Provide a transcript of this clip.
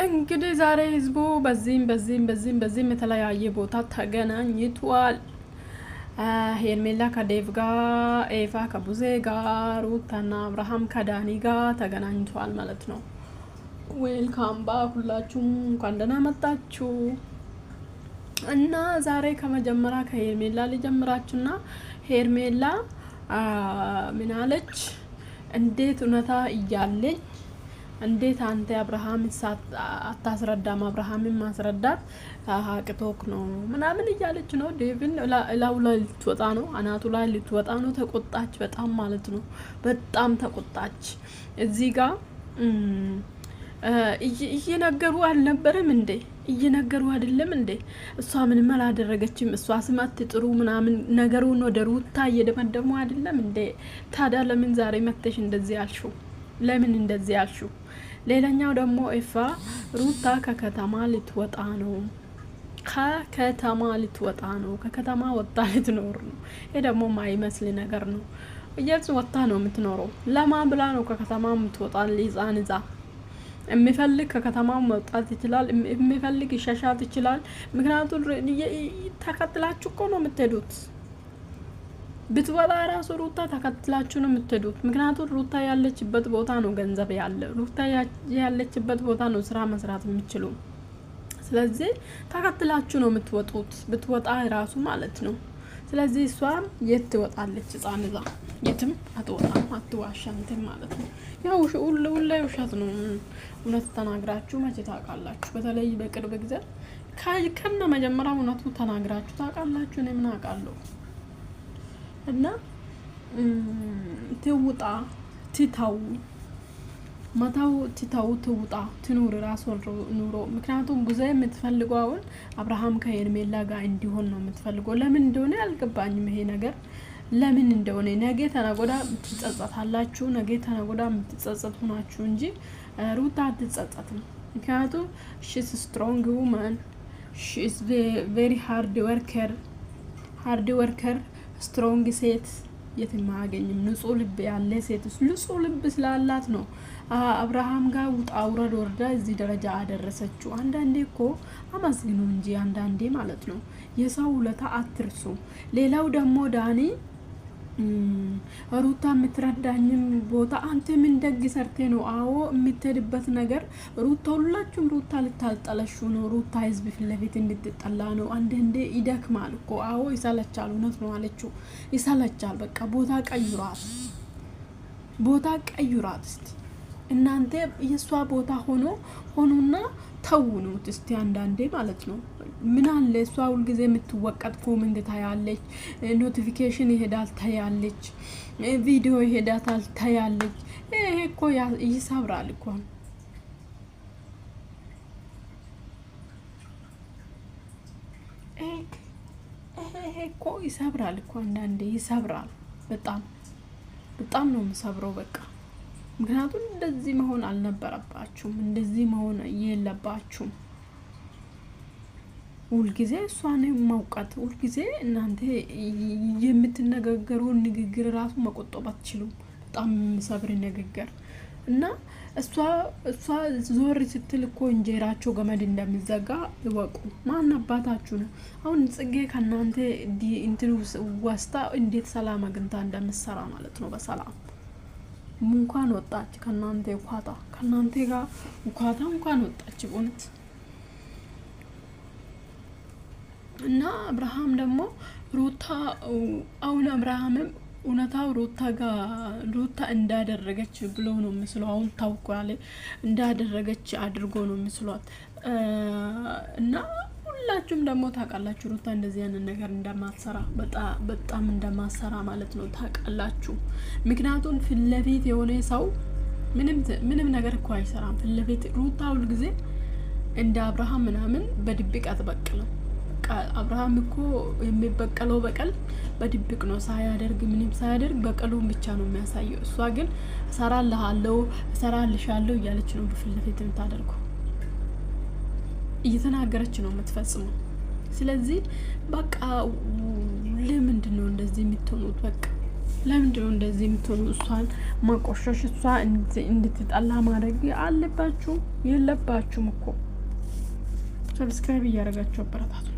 እንግዲህ ዛሬ ህዝቡ በዚህም የተለያየ ቦታ ተገናኝቷል። ሄርሜላ ከዴቭ ጋር፣ ኤፋ ከቡዜ ጋር፣ ሩታና አብርሃም ከዳኒ ጋር ተገናኝቷል ማለት ነው። ዌልካም ባክ ሁላችሁም እንኳን ደህና መጣችሁ። እና ዛሬ ከመጀመሪያ ከሄርሜላ ልጀምራችሁና ሄርሜላ ምን አለች? እንዴት እውነታ እያለኝ እንዴት አንተ አብርሃም አታስረዳም? አብርሃምን ማስረዳት ሀቅቶክ ነው ምናምን እያለች ነው። ዴቪን እላው ላይ ልትወጣ ነው፣ አናቱ ላይ ልትወጣ ነው። ተቆጣች በጣም ማለት ነው። በጣም ተቆጣች። እዚህ ጋር እየነገሩ አልነበረም እንዴ? እየነገሩ አይደለም እንዴ? እሷ ምንም አላደረገችም። እሷ ስማት ጥሩ ምናምን ነገሩን ወደ ሩታ እየደመደሙ አይደለም እንዴ? ታዲያ ለምን ዛሬ መተሽ እንደዚህ አልሽው? ለምን እንደዚህ አልሽው? ሌላኛው ደግሞ ኤፋ ሩታ ከከተማ ልትወጣ ነው። ከከተማ ልትወጣ ነው። ከከተማ ወጣ ልትኖር ነው። ይሄ ደግሞ ማይመስል ነገር ነው። እየጽ ወጣ ነው የምትኖረው። ለማን ብላ ነው ከከተማ የምትወጣ? ሊዛን ዛ የሚፈልግ ከከተማው መውጣት ይችላል። የሚፈልግ ይሸሻት ይችላል። ምክንያቱም ተከትላችሁ እኮ ነው የምትሄዱት። ብትወጣ ራሱ ሩታ ተከትላችሁ ነው የምትሄዱት። ምክንያቱም ሩታ ያለችበት ቦታ ነው ገንዘብ ያለ። ሩታ ያለችበት ቦታ ነው ስራ መስራት የምችሉ። ስለዚህ ተከትላችሁ ነው የምትወጡት፣ ብትወጣ ራሱ ማለት ነው። ስለዚህ እሷም የት ትወጣለች? ህፃን ይዛ የትም አትወጣም። አትዋሻንትም ማለት ነው። ያው ሁሌ ውሸት ነው። እውነት ተናግራችሁ መቼ ታውቃላችሁ? በተለይ በቅርብ ጊዜ ከነ መጀመሪያ እውነቱ ተናግራችሁ ታውቃላችሁ? እኔ ምን አውቃለሁ? እና ትውጣ ትታው ማታው ትታው ትውጣ ትኑር ራሱ ኑሮ። ምክንያቱም ብዙ የምትፈልገው አሁን አብርሃም ከሄርሜላ ጋር እንዲሆን ነው የምትፈልገው። ለምን እንደሆነ አልገባኝም ይሄ ነገር ለምን እንደሆነ። ነገ ተነጎዳ ትጸጸታላችሁ። ነገ ተነጎዳ የምትጸጸቱ ናችሁ እንጂ ሩታ አትጸጸትም። ምክንያቱም ሺስ ስትሮንግ ውመን ሺስ ቬሪ ሃርድ ወርከር ስትሮንግ ሴት የትም አያገኝም። ንጹህ ልብ ያለ ሴት ንጹህ ልብ ስላላት ነው አብርሃም ጋር ውጣ ውረድ ወርዳ እዚህ ደረጃ አደረሰችው። አንዳንዴ እኮ አመስግኑ እንጂ አንዳንዴ ማለት ነው። የሰው ውለታ አትርሱ። ሌላው ደግሞ ዳኒ ሩታ የምትረዳኝም ቦታ አንተ ምን ደግ ሰርቴ ነው? አዎ የምትሄድበት ነገር ሩታ ሁላችሁም ሩታ ልታልጠለሹ ነው። ሩታ ህዝብ ፊት ለፊት እንድትጠላ ነው። አንዳንዴ ይደክማል እኮ። አዎ ይሰለቻል። እውነት ነው አለችው። ይሰለቻል። በቃ ቦታ ቀይሯት እስቲ እናንተ የሷ ቦታ ሆኑና ተውኑት እስቲ አንዳንዴ ማለት ነው። ምን አለ እሷ ሁልጊዜ የምትወቀጥ ኮሜንት ታያለች፣ ኖቲፊኬሽን ይሄዳል ታያለች፣ ቪዲዮ ይሄዳታል ታያለች። ይሄ እኮ ይሰብራል እኮ። ይሄ እኮ ይሰብራል እኮ አንዳንዴ ይሰብራል። በጣም ነው የምሰብረው በቃ። ምክንያቱም እንደዚህ መሆን አልነበረባችሁም። እንደዚህ መሆን የለባችሁም። ሁልጊዜ እሷን መውቀት፣ ሁልጊዜ እናንተ የምትነጋገሩ ንግግር ራሱ መቆጠብ አትችሉም። በጣም የሚሰብር ንግግር እና እሷ ዞር ስትል እኮ እንጀራቸው ገመድ እንደሚዘጋ ይወቁ። ማን አባታችሁ ነው? አሁን ጽጌ ከናንተ እንትን ወስታ እንዴት ሰላም አግኝታ እንደምትሰራ ማለት ነው። በሰላም እንኳን ወጣች ከናንተ ኳታ ከናንተ ጋር ኳታ እንኳን ወጣች በእውነት። እና አብርሃም ደግሞ ሩታ አሁን አብርሃምም እውነታው ሩታ እንዳደረገች ብሎ ነው ምስለው። አሁን ታውቋል እንዳደረገች አድርጎ ነው ምስሏት። እና ሁላችሁም ደግሞ ታውቃላችሁ ሩታ እንደዚህ ያንን ነገር እንደማትሰራ በጣም እንደማትሰራ ማለት ነው ታውቃላችሁ። ምክንያቱም ፊት ለፊት የሆነ ሰው ምንም ነገር እኮ አይሰራም። ፊት ለፊት ሩታ ሁሉ ጊዜ እንደ አብርሃም ምናምን በድብቅ አትበቅልም። አብርሃም እኮ የሚበቀለው በቀል በድብቅ ነው። ምንም ሳያደርግ በቀሉን ብቻ ነው የሚያሳየው። እሷ ግን እሰራልሻለሁ እያለች ነው ፊት ለፊት የምታደርገው። እየተናገረች ነው የምትፈጽመው። ስለዚህ በቃ ለምንድን ነው እንደዚህ የምትሆኑት? በቃ ለምንድነው እንደዚህ የምትሆኑ? እሷን ማቆሸሽ፣ እሷ እንድትጠላ ማድረግ አለባችሁ? የለባችሁም እኮ። ሰብስክራይብ እያደረጋችሁ አበረታቱ።